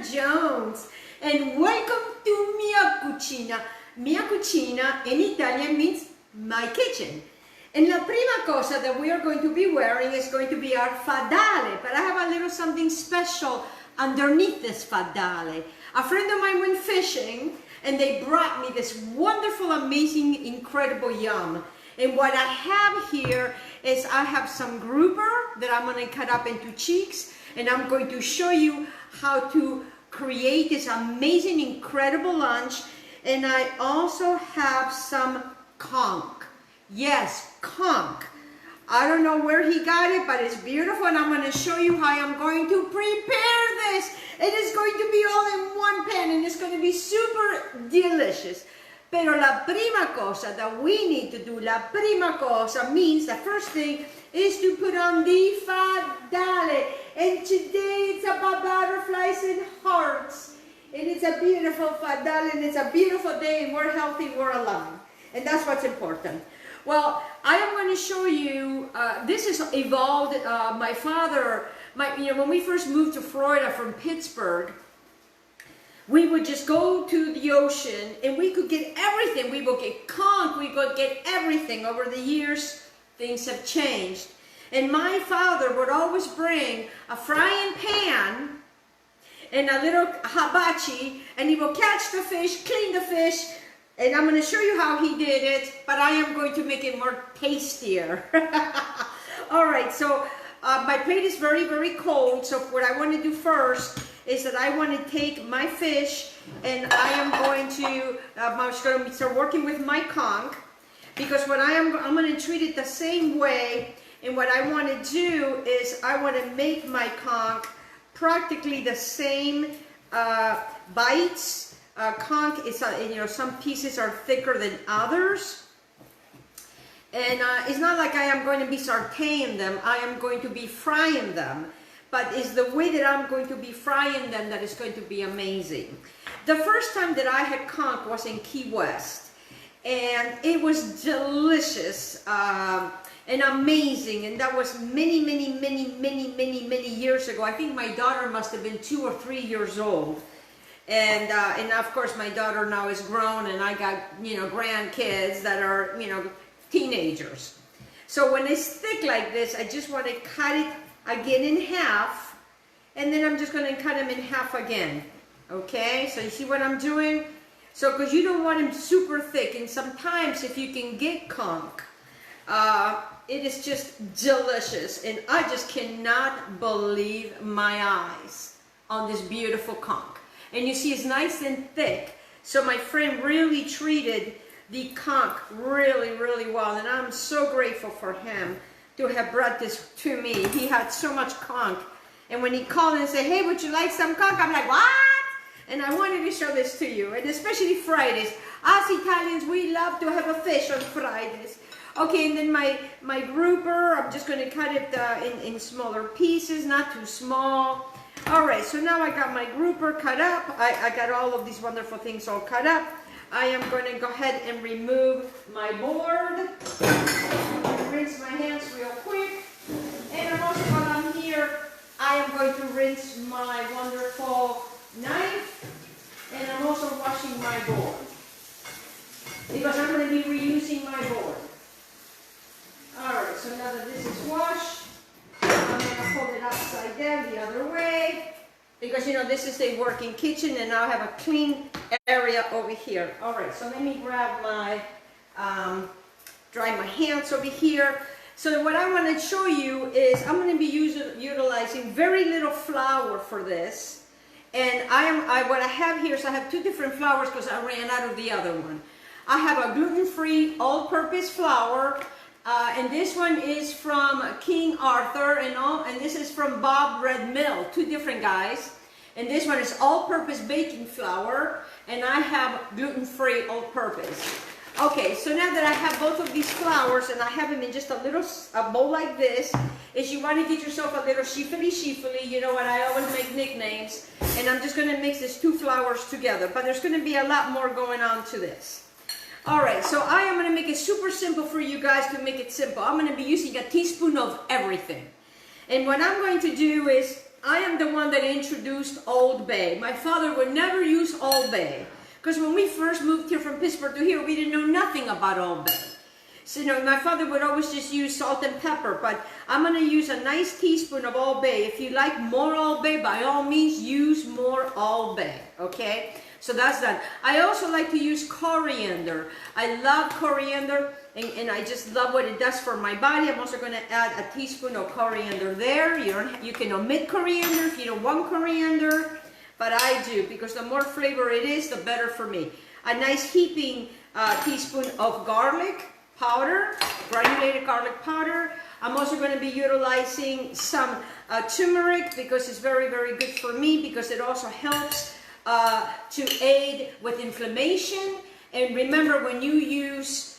Jones, and welcome to Mia Cucina. Mia Cucina in Italian means my kitchen. And la prima cosa that we are going to be wearing is going to be our fadale, but I have a little something special underneath this fadale. A friend of mine went fishing and they brought me this wonderful, amazing, incredible yum. And what I have here is I have some grouper that I'm going to cut up into cheeks, and I'm going to show you how to create this amazing, incredible lunch. And I also have some conch. Yes, conch. I don't know where he got it, but it's beautiful, and I'm going to show you how I'm going to prepare this. It is going to be all in one pan, and it's going to be super delicious. Pero la prima cosa that we need to do, la prima cosa means the first thing is to put on the fadale. And today it's about butterflies and hearts. And it's a beautiful fadale, and it's a beautiful day, and we're healthy, we're alive. And that's what's important. Well, I am going to show you, this has evolved. My father, when we first moved to Florida from Pittsburgh, we would just go to the ocean and we could get everything. We would get conch, we could get everything. Over the years, things have changed. And my father would always bring a frying pan and a little hibachi, and he will catch the fish, clean the fish, and I'm going to show you how he did it, but I am going to make it more tastier. All right, so my plate is very, very cold, so what I want to do first is that I want to take my fish, and I am going to, I'm just going to start working with my conch, because I'm going to treat it the same way. And what I want to do is I want to make my conch practically the same bites. Conch is, some pieces are thicker than others. And it's not like I am going to be sauteing them. I am going to be frying them. But it's the way that I'm going to be frying them that is going to be amazing. The first time that I had conch was in Key West. And it was delicious. And amazing, and that was many, many, many, many, many, many years ago. I think my daughter must have been 2 or 3 years old, and of course my daughter now is grown, and I got grandkids that are teenagers. So when it's thick like this, I just want to cut it again in half, and then I'm just going to cut them in half again. Okay, so you see what I'm doing? So because you don't want them super thick, and sometimes if you can get conch, it is just delicious, and I just cannot believe my eyes on this beautiful conch. And you see it's nice and thick, so my friend really treated the conch really, really well, and I'm so grateful for him to have brought this to me. He had so much conch, and when he called and said, hey, would you like some conch? I'm like, what? And I wanted to show this to you, and especially Fridays. Us Italians, we love to have a fish on Fridays. Okay, and then my grouper, I'm just going to cut it in smaller pieces, not too small. All right, so now I got my grouper cut up. I got all of these wonderful things all cut up. I am going to go ahead and remove my board. Rinse my hands real quick. And I'm also while I'm here, I am going to rinse my wonderful knife. And I'm also washing my board, because I'm going to be reusing my board. Alright, so now that this is washed, I'm going to hold it upside down the other way, because this is a working kitchen, and now I have a clean area over here. Alright, so let me grab my, dry my hands over here. So what I want to show you is I'm going to be utilizing very little flour for this. And what I have here is I have 2 different flours because I ran out of the other one. I have a gluten-free all-purpose flour. And this one is from King Arthur, and this is from Bob Red Mill, 2 different guys. And this one is all-purpose baking flour, and I have gluten-free all-purpose. Okay, so now that I have both of these flours, and I have them in just a bowl like this, is you want to get yourself a little sheafly, you know what, I always make nicknames. And I'm just going to mix these 2 flours together, but there's going to be a lot more going on to this. Alright, so I am going to make it super simple for you guys to make it simple. I'm going to be using a teaspoon of everything. And what I'm going to do is I am the one that introduced Old Bay. My father would never use Old Bay. Because when we first moved here from Pittsburgh to here, we didn't know nothing about Old Bay. So, my father would always just use salt and pepper, but I'm going to use a nice teaspoon of Old Bay. If you like more Old Bay, by all means, use more Old Bay, okay? So that's done. I also like to use coriander. I love coriander, and I just love what it does for my body. I'm also going to add a teaspoon of coriander there. You can omit coriander if you don't want coriander. But I do, because the more flavor it is, the better for me. A nice heaping teaspoon of garlic powder, granulated garlic powder. I'm also going to be utilizing some turmeric, because it's very, very good for me, because it also helps to aid with inflammation. And remember, when you use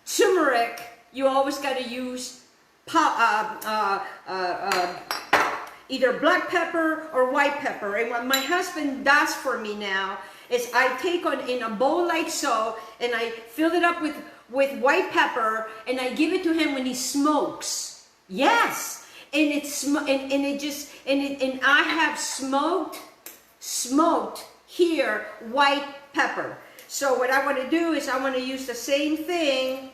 turmeric, you always got to use either black pepper or white pepper. And what my husband does for me now is I take in a bowl like so, and I fill it up with white pepper, and I give it to him when he smokes. Yes, and I have smoked here white pepper. So what I want to do is I want to use the same thing.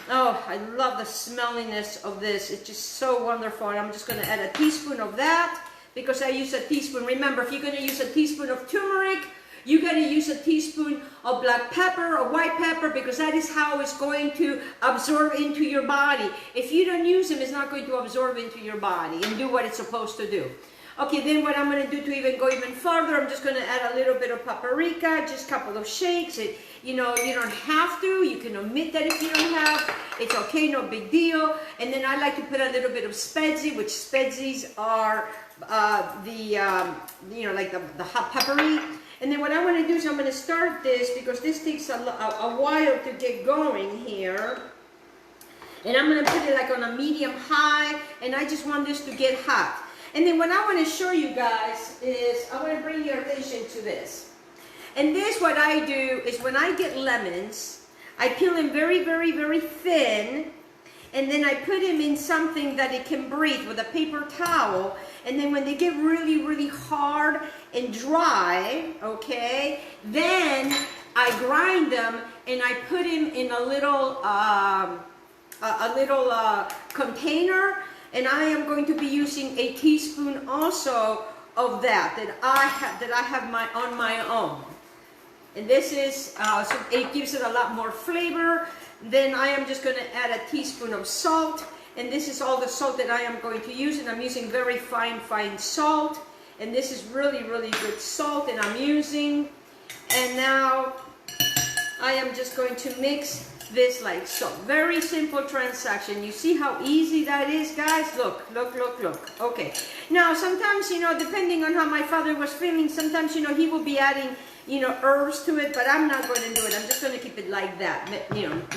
Oh, I love the smelliness of this. It's just so wonderful. And I'm just going to add a teaspoon of that, because I use a teaspoon. Remember, if you're going to use a teaspoon of turmeric, you got to use a teaspoon of black pepper or white pepper, because that is how it's going to absorb into your body. If you don't use them, it's not going to absorb into your body and do what it's supposed to do. Okay, then what I'm going to do to go even further, I'm just going to add a little bit of paprika, just a couple of shakes. You don't have to. You can omit that if you don't have. It's okay, no big deal. And then I like to put a little bit of spezie, which spezies are like the hot peppery. And then what I want to do is I'm going to start this, because this takes a while to get going here. And I'm going to put it like on a medium high, and I just want this to get hot. And then what I want to show you guys is, I want to bring your attention to this. And this, what I do is, when I get lemons, I peel them very, very, very thin, and then I put them in something that it can breathe with a paper towel. And then when they get really, really hard and dry, okay, then I grind them, and I put them in a little container. And I am going to be using a teaspoon also of that I have on my own. And this is, so it gives it a lot more flavor. Then I am just going to add a teaspoon of salt. And this is all the salt that I am going to use. And I'm using very fine, fine salt. And this is really, really good salt that I'm using. And now I am just going to mix this like so. Very simple transaction. You see how easy that is, guys? Look, look, look, look. Okay. Now, sometimes, depending on how my father was feeling, sometimes, he will be adding, herbs to it, but I'm not going to do it. I'm just going to keep it like that.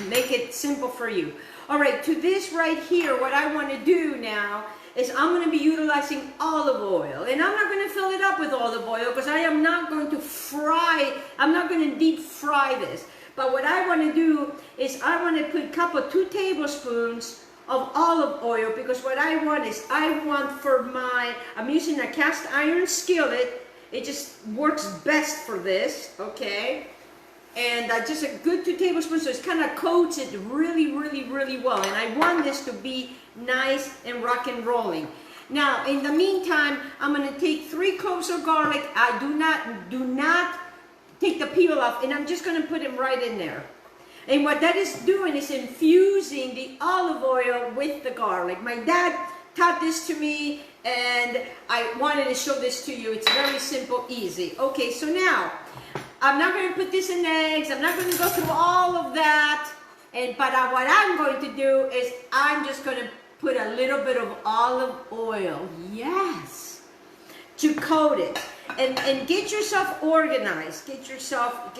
Make it simple for you. All right, to this right here, what I want to do now is I'm going to be utilizing olive oil. And I'm not going to fill it up with olive oil, because I am not going to I'm not going to deep fry this. But what I want to do is I want to put 2 tablespoons of olive oil, because what I want is, I'm using a cast iron skillet. It just works best for this, okay? And just a good 2 tablespoons, so it kind of coats it really, really, really well. And I want this to be nice and rock and rolling. Now, in the meantime, I'm going to take 3 cloves of garlic. I do not take the peel off, and I'm just going to put them right in there. And what that is doing is infusing the olive oil with the garlic. My dad taught this to me, and I wanted to show this to you. It's very simple, easy. Okay, so now, I'm not going to put this in eggs. I'm not going to go through all of that. But what I'm going to do is I'm just going to put a little bit of olive oil. Yes. To coat it. And get yourself organized. Get yourself,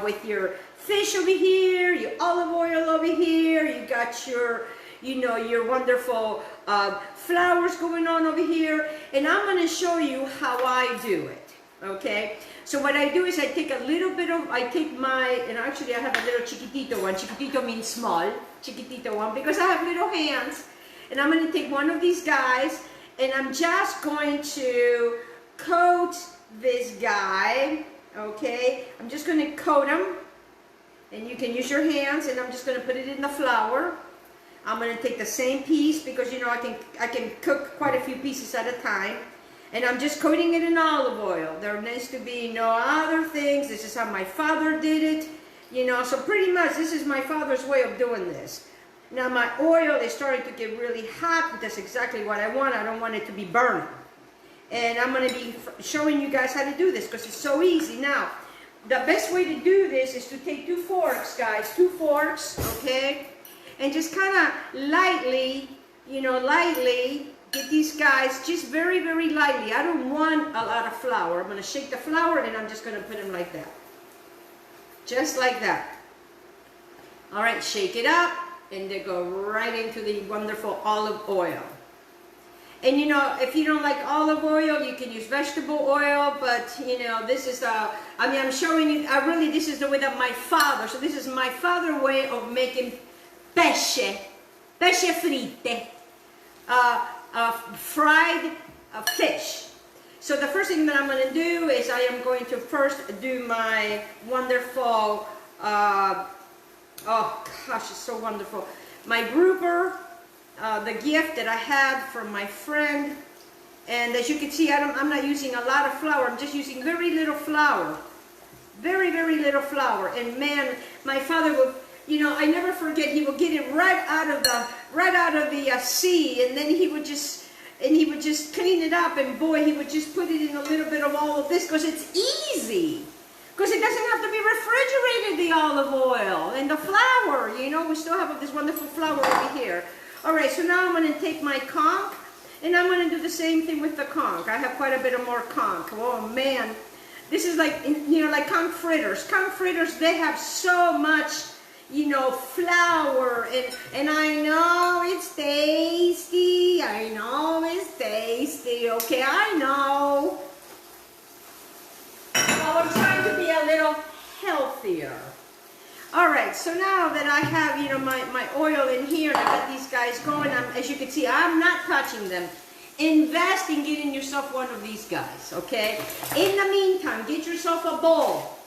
with your fish over here, your olive oil over here. You got your, your wonderful flowers going on over here. And I'm going to show you how I do it. Okay? So what I do is I take a little bit of, and actually I have a little chiquitito one. Chiquitito means small. Chiquitito one, because I have little hands. And I'm going to take one of these guys, And I'm just going to coat this guy, okay? I'm just going to coat him, and you can use your hands, and I'm just going to put it in the flour. I'm going to take the same piece because, you know, I can cook quite a few pieces at a time. And I'm just coating it in olive oil. There needs to be no other things. This is how my father did it. You know, so pretty much this is my father's way of doing this. Now my oil is starting to get really hot. That's exactly what I want. I don't want it to be burning. And I'm going to be showing you guys how to do this because it's so easy. Now, the best way to do this is to take 2 forks, guys. 2 forks, okay? And just kind of lightly, you know, lightly get these guys just very, very lightly. I don't want a lot of flour. I'm going to shake the flour and I'm just going to put them like that. Just like that. All right, shake it up and they go right into the wonderful olive oil. And you know, if you don't like olive oil, you can use vegetable oil, but you know, this is I'm showing you, this is the way that my father, so this is my father's way of making pesce fritte, fried fish. So the first thing that I'm going to do is I am going to first do my wonderful, oh gosh, it's so wonderful, my grouper, the gift that I had from my friend. And as you can see, I'm not using a lot of flour, I'm just using very little flour. Very, very little flour. And man, my father would, you know, I never forget, he would get it right out of the sea, and then he would just clean it up, and boy, he would just put it in a little bit of all of this because it's easy. Because it doesn't have to be refrigerated, the olive oil and the flour. You know, we still have this wonderful flour over here. All right, so now I'm going to take my conch, and I'm going to do the same thing with the conch. I have quite a bit of more conch. Oh man, this is like, you know, like conch fritters. Conch fritters, they have so much, you know, flour, and I know it's tasty, I know it's tasty, okay, I know. Well, I'm trying to be a little healthier. All right, so now that I have, you know, my oil in here, and I got these guys going, as you can see, I'm not touching them. Invest in getting yourself one of these guys, okay? In the meantime, get yourself a bowl,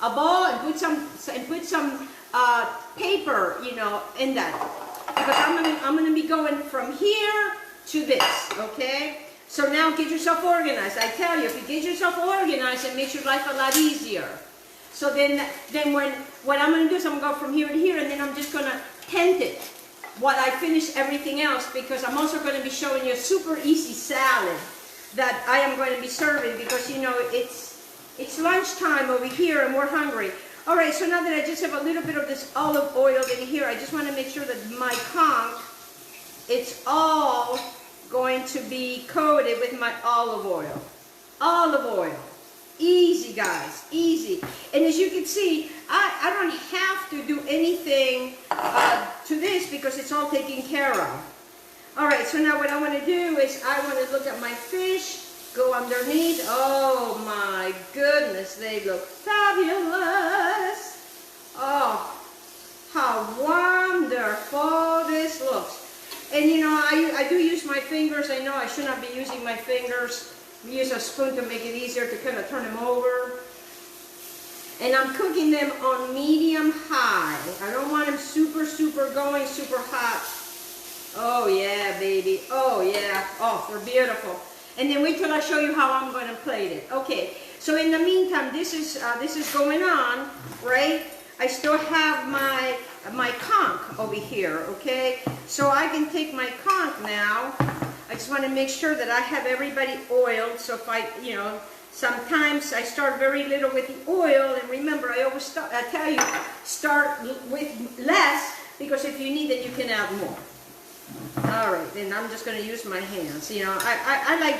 and put some paper, you know, in that, because I'm gonna be going from here to this, okay? So now get yourself organized. I tell you, if you get yourself organized, it makes your life a lot easier. So then what I'm gonna do is I'm gonna go from here to here, and then I'm just gonna tent it while I finish everything else, because I'm also gonna be showing you a super easy salad that I am going to be serving, because you know it's lunchtime over here and we're hungry. All right, so now that I just have a little bit of this olive oil in here, I just want to make sure that my conch, it's all going to be coated with my olive oil. Olive oil. Easy, guys, easy. And as you can see, I don't have to do anything to this because it's all taken care of. All right, so now what I want to do is I want to look at my fish, go underneath. Oh my goodness, they look fabulous. Oh, how wonderful this looks. And you know, I do use my fingers. I know I should not be using my fingers. Use a spoon to make it easier to kind of turn them over. And I'm cooking them on medium high. I don't want them super going super hot. Oh yeah, baby. Oh yeah. Oh, they're beautiful. And then wait till I show you how I'm going to plate it. Okay. So in the meantime, this is going on, right? I still have my conch over here. Okay. So I can take my conch now. I just want to make sure that I have everybody oiled. So if I, you know, sometimes I start very little with the oil, and remember, I always I tell you, start with less, because if you need it, you can add more. All right, then I'm just going to use my hands. You know, I like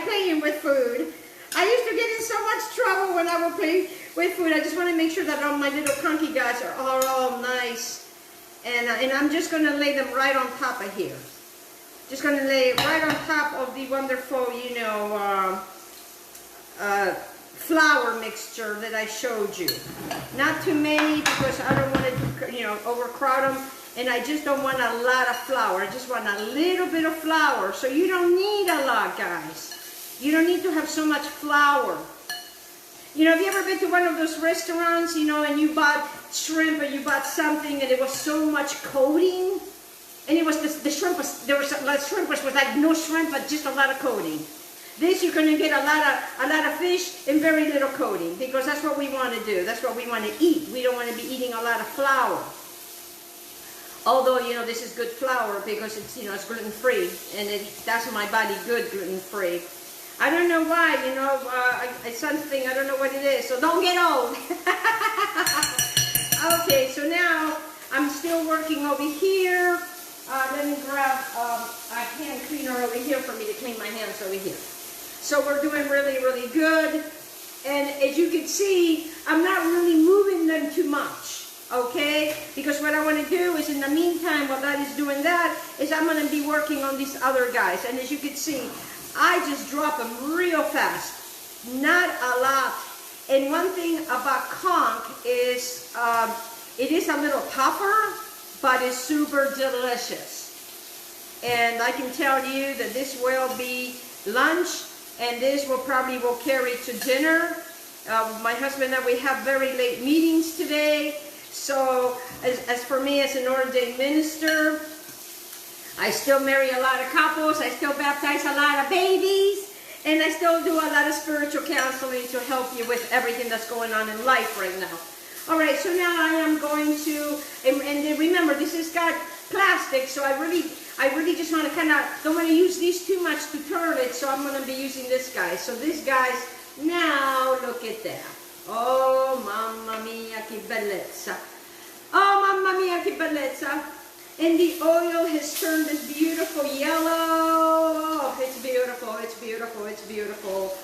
playing with food. I used to get in so much trouble when I would play with food. I just want to make sure that all my little conky guys are all nice, and I'm just going to lay them right on top of here. Just going to lay it right on top of the wonderful, you know, flour mixture that I showed you. Not too many, because I don't want to, you know, overcrowd them. and I just don't want a lot of flour. I just want a little bit of flour. So you don't need a lot, guys. You don't need to have so much flour. You know, have you ever been to one of those restaurants, you know, and you bought shrimp or you bought something and it was so much coating? And it was, the shrimp was, there was, like, shrimp was like no shrimp, but just a lot of coating. This, you're going to get a lot of fish and very little coating, because that's what we want to do. That's what we want to eat. We don't want to be eating a lot of flour. Although, you know, this is good flour because it's, you know, it's gluten-free, and it does my body good, gluten-free. I don't know why, you know, it's something, I don't know what it is, so don't get old. Okay, so now I'm still working over here. Let me grab a hand cleaner over here for me to clean my hands over here. So we're doing really, really good. And as you can see, I'm not really moving them too much, okay? Because what I want to do is, in the meantime, while that is doing that, is I'm going to be working on these other guys. And as you can see, I just drop them real fast, not a lot. And one thing about conch is it is a little tougher, but it's super delicious. And I can tell you that this will be lunch, and this will carry to dinner. My husband and I, we have very late meetings today. So as for me as an ordained minister, I still marry a lot of couples, I still baptize a lot of babies, and I still do a lot of spiritual counseling to help you with everything that's going on in life right now. All right, so now I am going to, and remember, this has got plastic, so I really just want to don't want to use these too much to turn it, so I'm going to be using this guy. So this guy's, now look at that. Oh, mamma mia, che bellezza. Oh, mamma mia, che bellezza. And the oil has turned this beautiful yellow. Oh, it's beautiful, it's beautiful, it's beautiful.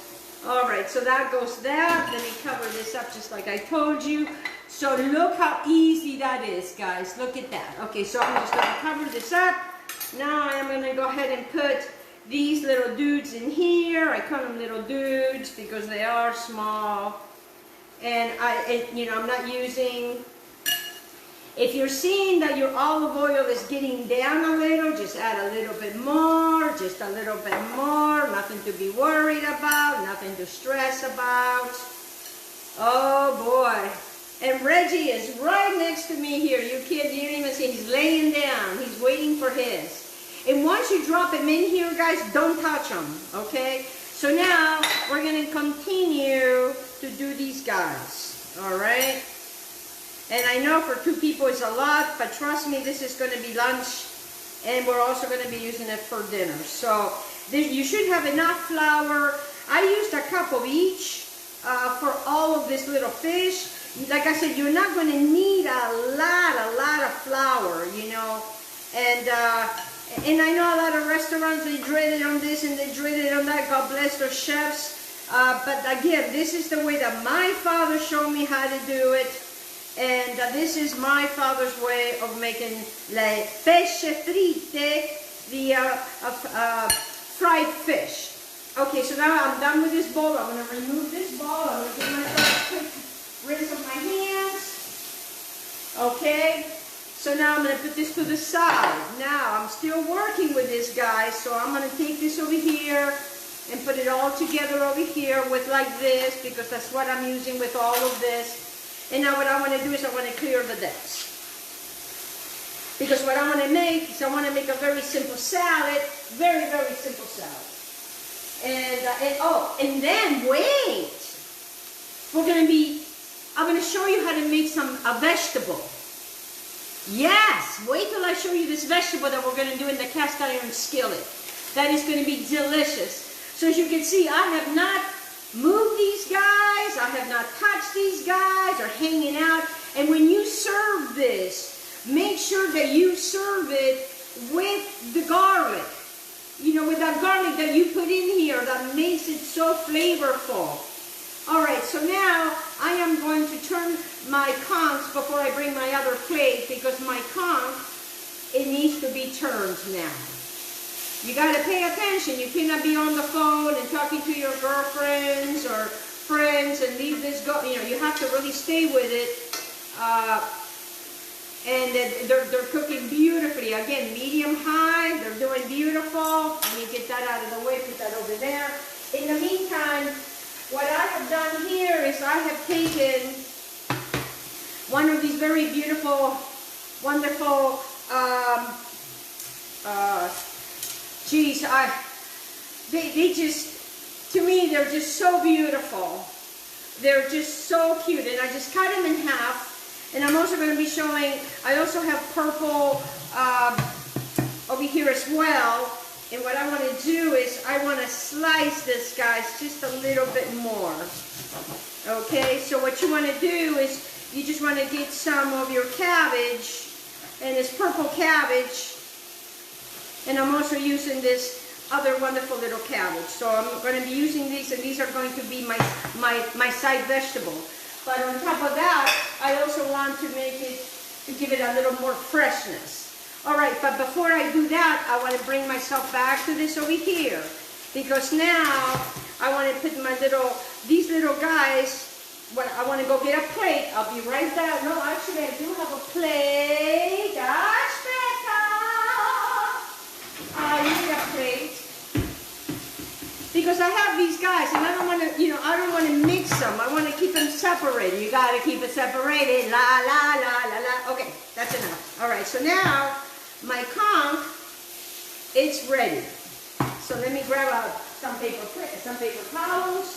All right, so that goes that. Let me cover this up just like I told you. So look how easy that is, guys. Look at that. Okay, so I'm just going to cover this up. Now I'm going to go ahead and put these little dudes in here. I call them little dudes because they are small. And I'm not using... If you're seeing that your olive oil is getting down a little, just add a little bit more, just a little bit more. Nothing to be worried about, nothing to stress about. Oh boy. And Reggie is right next to me here. You kids, you didn't even see, he's laying down. He's waiting for his. And once you drop him in here, guys, don't touch him, okay? So now we're going to continue to do these guys, all right? And I know for 2 people it's a lot, but trust me, this is going to be lunch, and we're also going to be using it for dinner. So you should have enough flour. I used a cup of each for all of this little fish. Like I said, you're not going to need a lot of flour, you know. And I know a lot of restaurants, they dread it on this and they dread it on that. God bless their chefs. But again, this is the way that my father showed me how to do it. And this is my father's way of making le pesce fritte, the fried fish. Okay, so now I'm done with this bowl. I'm going to remove this bowl. I'm going to give myself a quick rinse of my hands. Okay, so now I'm going to put this to the side. Now, I'm still working with this, guys, so I'm going to take this over here and put it all together over here with like this, because that's what I'm using with all of this. And now what I want to do is I want to clear the decks. Because what I want to make is I want to make a very simple salad. Very, very simple salad. And then wait. I'm going to show you how to make a vegetable. Yes, wait till I show you this vegetable that we're going to do in the cast iron skillet. That is going to be delicious. So as you can see, I have not moved these guys, I have not touched these guys, or hanging out. And when you serve this, make sure that you serve it with the garlic. You know, with that garlic that you put in here that makes it so flavorful. Alright, so now I am going to turn my conch before I bring my other plate, because my conch, it needs to be turned now. You got to pay attention. You cannot be on the phone and talking to your girlfriends or friends and leave this go. You know, you have to really stay with it. And they're cooking beautifully. Again, medium high, they're doing beautiful. Let me get that out of the way, put that over there. In the meantime, what I have done here is I have taken one of these very beautiful, wonderful, they just, to me, they're just so beautiful. They're just so cute. And I just cut them in half. And I'm also going to be showing, I also have purple over here as well. And what I want to do is I want to slice this, guys, just a little bit more. Okay, so what you want to do is you just want to get some of your cabbage. And it's purple cabbage. And I'm also using this other wonderful little cabbage. So I'm going to be using these, and these are going to be my side vegetable. But on top of that, I also want to make it, to give it a little more freshness. All right, but before I do that, I want to bring myself back to this over here. Because now, I want to put my these little guys, I want to go get a plate. I'll be right back. No, actually, I do have a plate. That's better. I need a plate. Because I have these guys, and I don't want to, I don't want to mix them. I want to keep them separated. You got to keep it separated. La, la, la, la, la. Okay, that's enough. All right, so now my conch, it's ready. So let me grab out some paper towels,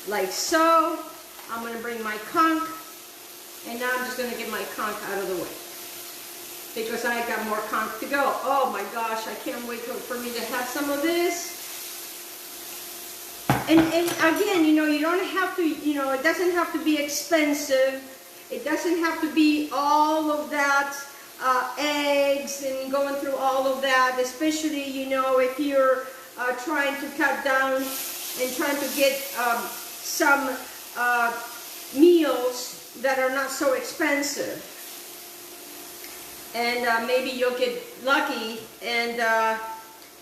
like so. I'm going to bring my conch, and now I'm just going to get my conch out of the way. Because I got more conch to go. Oh my gosh, I can't wait for me to have some of this. And again, you don't have to, it doesn't have to be expensive. It doesn't have to be all of that eggs and going through all of that, especially, if you're trying to cut down and trying to get some meals that are not so expensive. And maybe you'll get lucky, and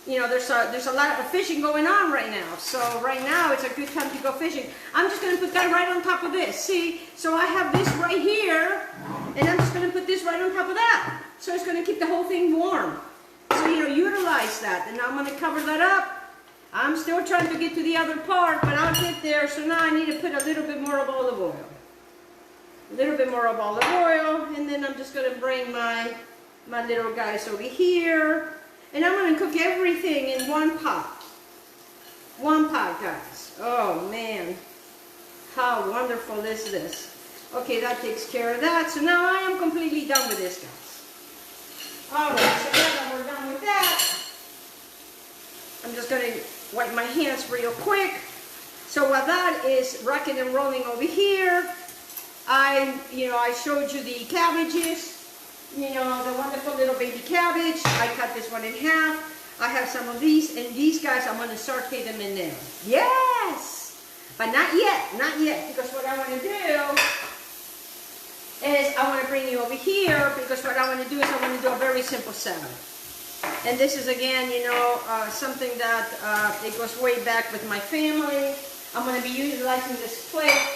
there's a lot of fishing going on right now. So right now it's a good time to go fishing. I'm just going to put that right on top of this. See, so I have this right here, and I'm just going to put this right on top of that. So it's going to keep the whole thing warm. So utilize that. And I'm going to cover that up. I'm still trying to get to the other part, but I'll get there. So now I need to put a little bit more of olive oil. A little bit more of olive oil, and then I'm just going to bring my little guys over here, and I'm going to cook everything in one pot. One pot, guys. Oh man, how wonderful is this? Okay, that takes care of that. So now I am completely done with this, guys. All right, so now that we're done with that, I'm just going to wipe my hands real quick. So while that is rocking and rolling over here, I showed you the cabbages, the wonderful little baby cabbage. I cut this one in half. I have some of these, and these guys, I'm going to saute them in there. Yes! But not yet, because what I want to do is I want to bring you over here, because what I want to do is I want to do a very simple salad. And this is, again, something that it goes way back with my family. I'm going to be utilizing this plate.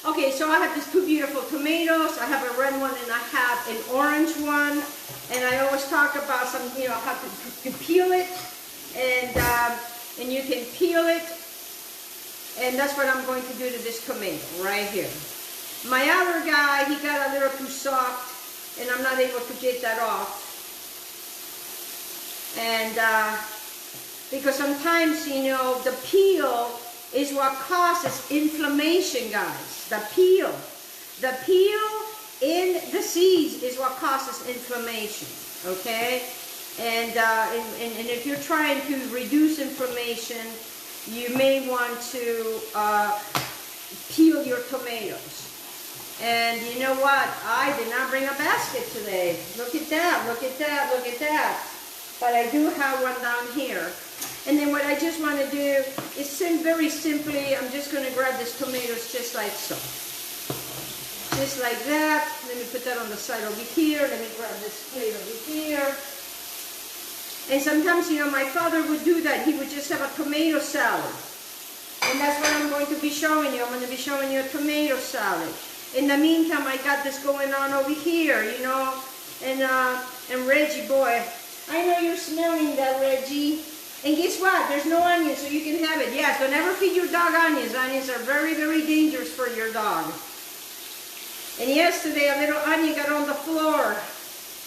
Okay, so I have these two beautiful tomatoes. I have a red one and I have an orange one. And I always talk about how to peel it. And you can peel it. And that's what I'm going to do to this tomato right here. My other guy, he got a little too soft, and I'm not able to get that off. And because sometimes, the peel is what causes inflammation, guys. The peel in the seeds is what causes inflammation, okay? And if you're trying to reduce inflammation, you may want to peel your tomatoes. And you know what? I did not bring a basket today. Look at that, look at that, look at that. But I do have one down here. And then what I just want to do is very simply, I'm just going to grab these tomatoes just like so. Just like that. Let me put that on the side over here. Let me grab this plate over here. And sometimes, my father would do that. He would just have a tomato salad. And that's what I'm going to be showing you. I'm going to be showing you a tomato salad. In the meantime, I got this going on over here, you know. And Reggie, boy, I know you're smelling that, Reggie. And guess what? There's no onions, so you can have it. Yes, don't ever feed your dog onions. Onions are very, very dangerous for your dog. And yesterday, a little onion got on the floor.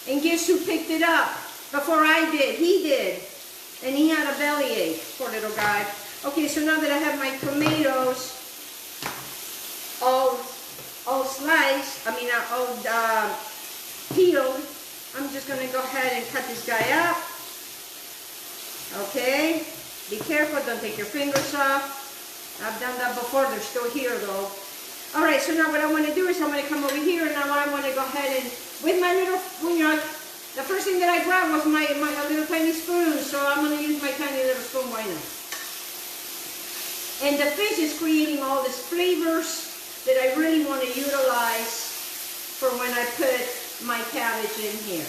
And guess who picked it up? Before I did. He did. And he had a bellyache, poor little guy. Okay, so now that I have my tomatoes all sliced, all peeled, I'm just going to go ahead and cut this guy up. Okay, be careful, don't take your fingers off. I've done that before, they're still here though. Alright, so now what I want to do is I'm going to come over here and now I want to go ahead and, with my little, you know, the first thing that I grabbed was my little tiny spoon, so I'm going to use my tiny little spoon, why not? And the fish is creating all these flavors that I really want to utilize for when I put my cabbage in here.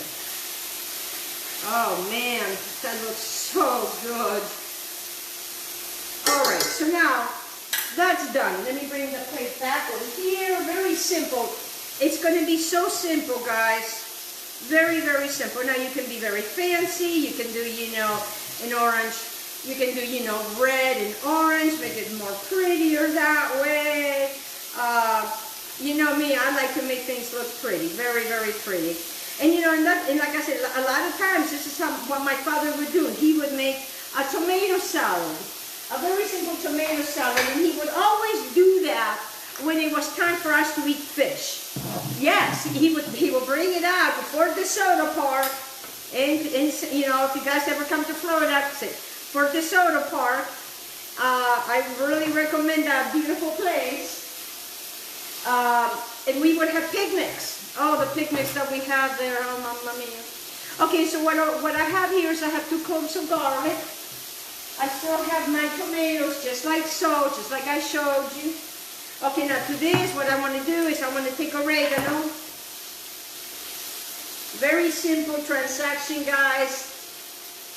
Oh man, that looks so good. Alright, so now that's done. Let me bring the plate back over here. Very simple. It's going to be so simple, guys. Very, very simple. Now you can be very fancy. You can do, you know, an orange. You can do, you know, red and orange. Make it more prettier that way. You know me, I like to make things look pretty. Very, very pretty. And you know, and like I said, a lot of times this is what my father would do. He would make a tomato salad. A very simple tomato salad. And he would always do that when it was time for us to eat fish. Yes, he would bring it out before the soda park. And you know, if you guys ever come to Florida, for the soda park, I really recommend that beautiful place. And we would have picnics. Oh, the picnics that we have there. Oh, mamma mia. Okay, so what I have here is I have 2 cloves of garlic. I still have my tomatoes, just like so, just like I showed you. Okay, now to this, what I want to do is I want to take oregano. Very simple transaction, guys.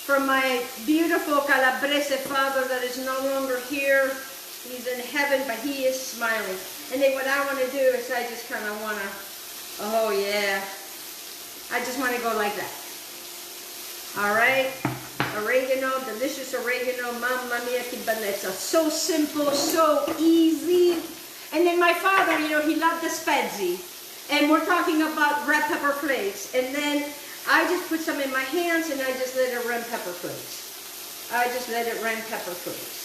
From my beautiful Calabrese father that is no longer here. He's in heaven, but he is smiling. And then what I want to do is I just kind of want to, oh yeah, I just want to go like that. All right, oregano, delicious oregano, mamma mia, che bellezza. So simple, so easy. And then my father, you know, he loved the spezzi. And we're talking about red pepper flakes. And then I just put some in my hands and I just let it run pepper flakes. I just let it run pepper flakes.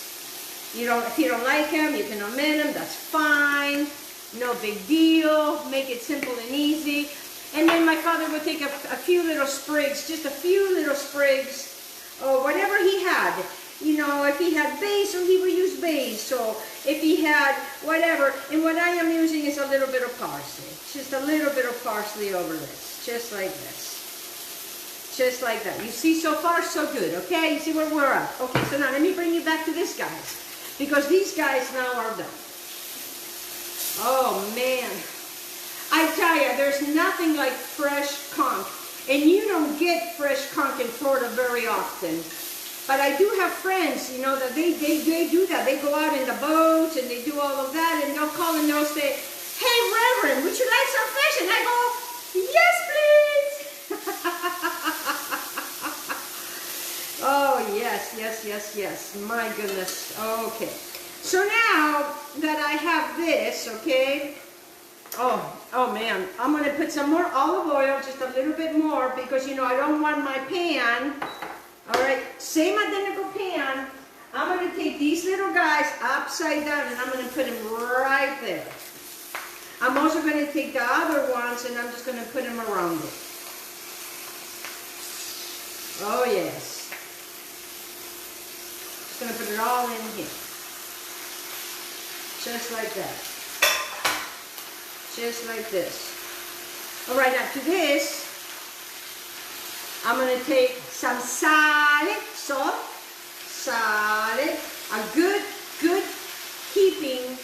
If you don't like them, you can omit them, that's fine. No big deal. Make it simple and easy. And then my father would take a few little sprigs, just a few little sprigs, or whatever he had. You know, if he had basil, he would use basil. If he had whatever. And what I am using is a little bit of parsley. Just a little bit of parsley over this. Just like this. Just like that. You see, so far, so good. Okay? You see where we're at. Okay, so now let me bring you back to this, guys. Because these guys now are done. Oh, man. I tell you, there's nothing like fresh conch. And you don't get fresh conch in Florida very often. But I do have friends, you know, that they do that. They go out in the boats and they do all of that. And they'll call and they'll say, hey, Reverend, would you like some fish? And I go, yes, please. Oh, yes, yes, yes, yes. My goodness. Okay. So now that I have this, okay. Oh man. I'm going to put some more olive oil, just a little bit more, because, you know, I don't want my pan. All right. Same identical pan. I'm going to take these little guys upside down and I'm going to put them right there. I'm also going to take the other ones and I'm just going to put them around it. Oh, yes. Just going to put it all in here. Just like that. Just like this. All right, now to this, I'm going to take some salt, a good keeping,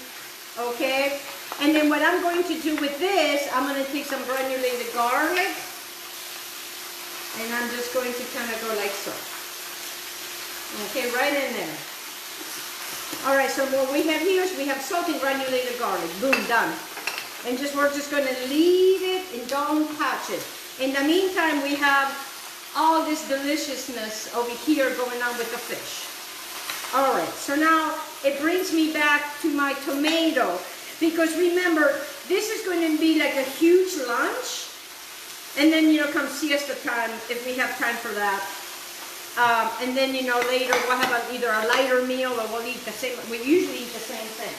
okay? And then what I'm going to do with this, I'm going to take some granulated garlic, and I'm just going to kind of go like so. Okay, right in there. All right, so what we have here is we have salt and granulated garlic. Boom, done. And we're just going to leave it and don't touch it. In the meantime, we have all this deliciousness over here going on with the fish. All right, so now it brings me back to my tomato, because remember, this is going to be like a huge lunch, and then, you know, come siesta time if we have time for that. And then, you know, later we'll have either a lighter meal or we'll eat the same. We usually eat the same thing.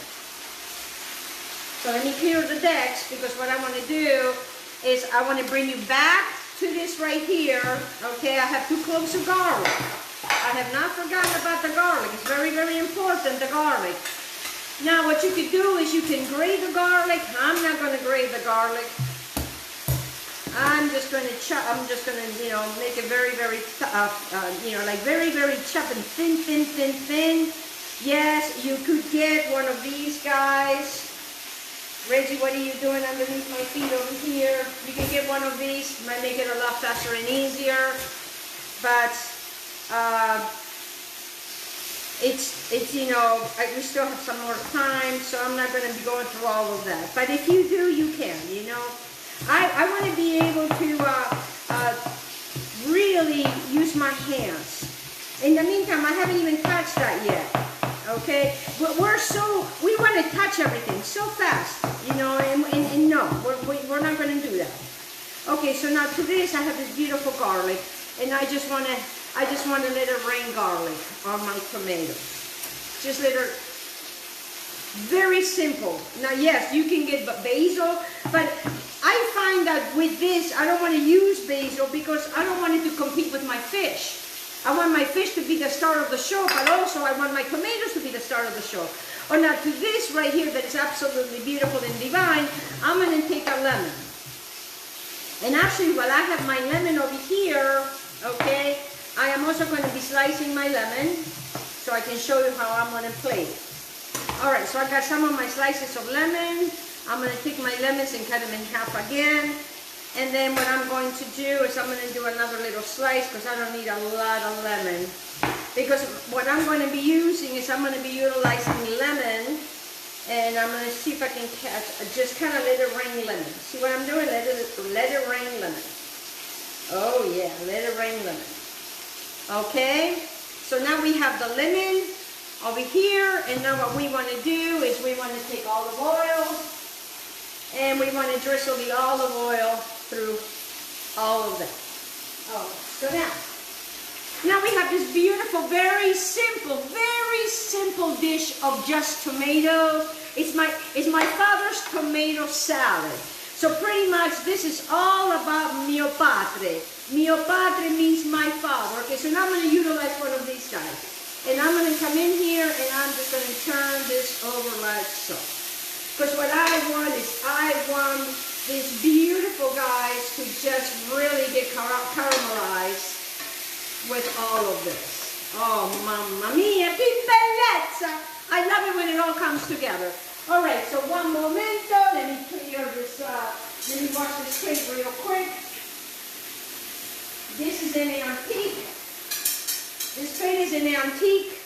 So let me clear the decks, because what I want to do is I want to bring you back to this right here. Okay, I have 2 cloves of garlic. I have not forgotten about the garlic. It's very, very important, the garlic. Now what you could do is you can grate the garlic. I'm not going to grate the garlic. I'm just going to chop. I'm just going to, you know, make it very, very, you know, like very, very chop and thin, thin, thin, thin. Yes, you could get one of these guys. Reggie, what are you doing underneath my feet over here? You can get one of these. It might make it a lot faster and easier. But it's you know, we still have some more time, so I'm not going to be going through all of that. But if you do, you can, you know. I want to be able to really use my hands. In the meantime, I haven't even touched that yet, okay? But we want to touch everything so fast, you know, and no, we're not going to do that. Okay, so now to this, I have this beautiful garlic, and I just want to let it rain garlic on my tomatoes. Just let it, very simple. Now, yes, you can get basil, but I find that with this, I don't want to use basil because I don't want it to compete with my fish. I want my fish to be the star of the show, but also I want my tomatoes to be the star of the show. Or now to this right here that is absolutely beautiful and divine, I'm going to take a lemon. And actually, while I have my lemon over here, okay, I am also going to be slicing my lemon so I can show you how I'm going to play it. All right, so I got some of my slices of lemon. I'm going to take my lemons and cut them in half again. And then what I'm going to do is I'm going to do another little slice because I don't need a lot of lemon. Because what I'm going to be using is I'm going to be utilizing lemon. And I'm going to see if I can catch, just kind of let it rain lemon. See what I'm doing? Let it rain lemon. Oh yeah, let it rain lemon. Okay, so now we have the lemon over here, and now what we want to do is we want to take olive oil, and we want to drizzle the olive oil through all of that. Oh, so now we have this beautiful, very simple dish of just tomatoes. It's my father's tomato salad. So pretty much this is all about mio padre. Mio padre means my father. Okay, so now I'm going to utilize one of these guys. And I'm going to come in here and I'm just going to turn this over like so. Because what I want is I want these beautiful guys to just really get caramelized with all of this. Oh, mamma mia, che bellezza! I love it when it all comes together. All right, so one momento. Let me clear this up. Let me wash this plate real quick. This is an antique. This plate is an antique.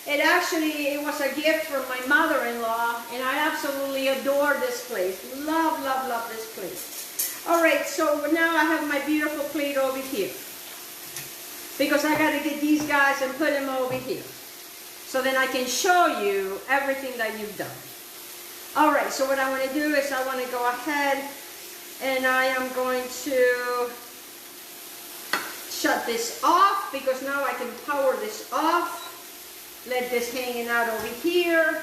It was a gift from my mother-in-law, and I absolutely adore this plate. Love, love, love this plate. All right, so now I have my beautiful plate over here. Because I got to get these guys and put them over here. So then I can show you everything that you've done. All right, so what I want to do is I want to go ahead and I am going to shut this off because now I can power this off. Let this hanging out over here.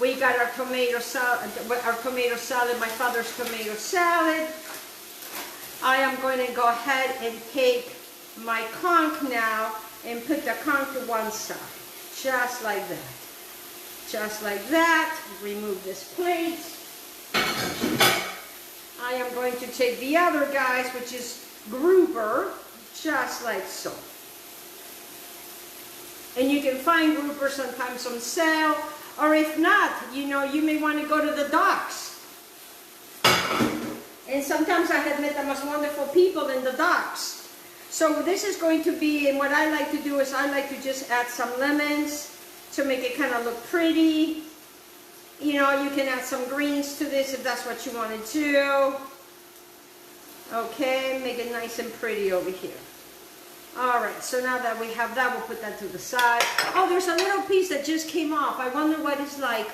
We got our tomato salad, my father's tomato salad. I am going to go ahead and take my conch now and put the conch to one side. Just like that. Just like that. Remove this plate. I am going to take the other guys, which is grouper, just like so. And you can find grouper sometimes on sale, or if not, you know, you may want to go to the docks. And sometimes I have met the most wonderful people in the docks. So this is going to be, and what I like to do is I like to just add some lemons to make it kind of look pretty. You know, you can add some greens to this if that's what you want to do. Okay, make it nice and pretty over here. All right, so now that we have that, we'll put that to the side. Oh, there's a little piece that just came off. I wonder what it's like.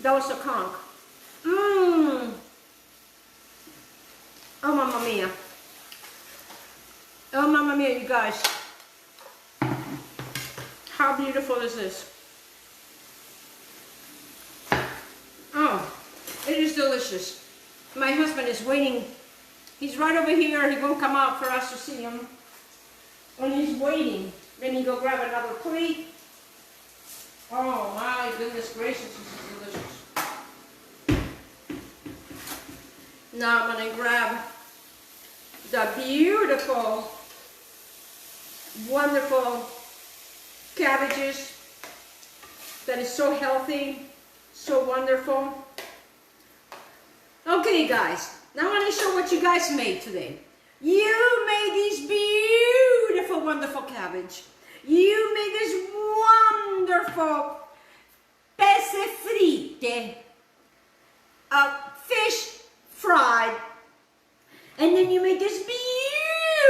That was a conch. Mmm. Oh, mamma mia. Oh, mamma mia, you guys. How beautiful is this? Oh, it is delicious. My husband is waiting. He's right over here. He won't come out for us to see him. And he's waiting. Let me go grab another plate. Oh my goodness gracious, this is delicious. Now I'm going to grab the beautiful, wonderful cabbages that is so healthy, so wonderful. Okay guys, now I want to show what you guys made today. You made these beautiful, wonderful cabbage. You made this wonderful pese fritte, fish fried, and then you made this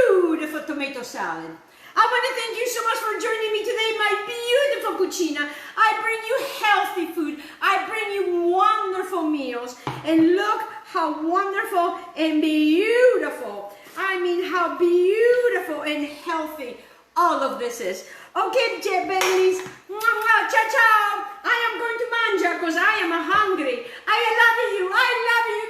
beautiful tomato salad. I want to thank you so much for joining me today, my beautiful cucina. I bring you healthy food. I bring you wonderful meals. And look how wonderful and beautiful. I mean, how beautiful and healthy all of this is. Okay, babies. Ciao, ciao. I am going to mangia because I am hungry. I love you. I love you.